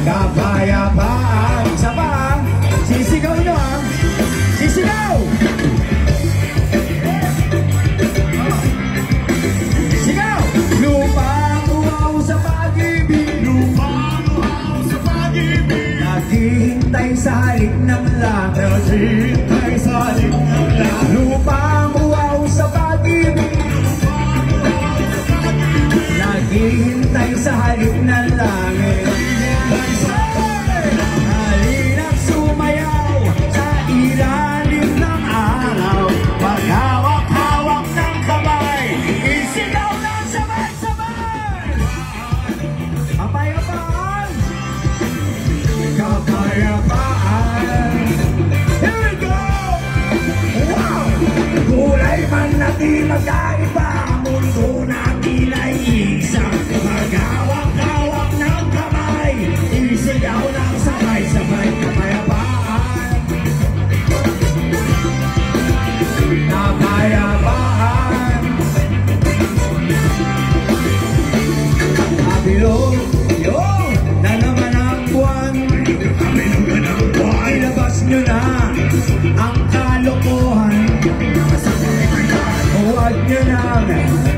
kapayapaan. Isa pa, sisigaw nyo ha. Sisigaw! Sigaw! Lupang uhaw sa pag-ibig, lupang uhaw sa pag-ibig, naghihintay sa halik ng langit, naghihintay sa halik ng langit. Lupang uhaw sa pag-ibig, naghihintay sa halik ng langit. Halina't sumayaw sa ilalim ng araw, maghawak-hawak ng kamay, isigaw na sabay-sabay. Kapayapaan, kapayapaan. Here we go! Wow! Kulay man natin magkaiba, mundo natin ay isa. Maghawak-hawak ng kamay, isigaw ng sabay-sabay. Kapayapaan, kapayapaan. Kabilog, yun, na naman ang buwan. Kabilog ng buwan, ilabas nyo na ang kalokohan. Huwag nyo nang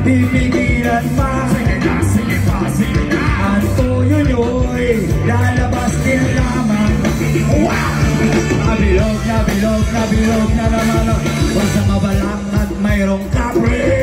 pipigilan pa. Sige pa, sige na. Ang tuyo nyo'y lalabas din lamang. Wow! Nabilog, nabilog, nabilog na naman. Huwag sa mabalang at mayroong kapre.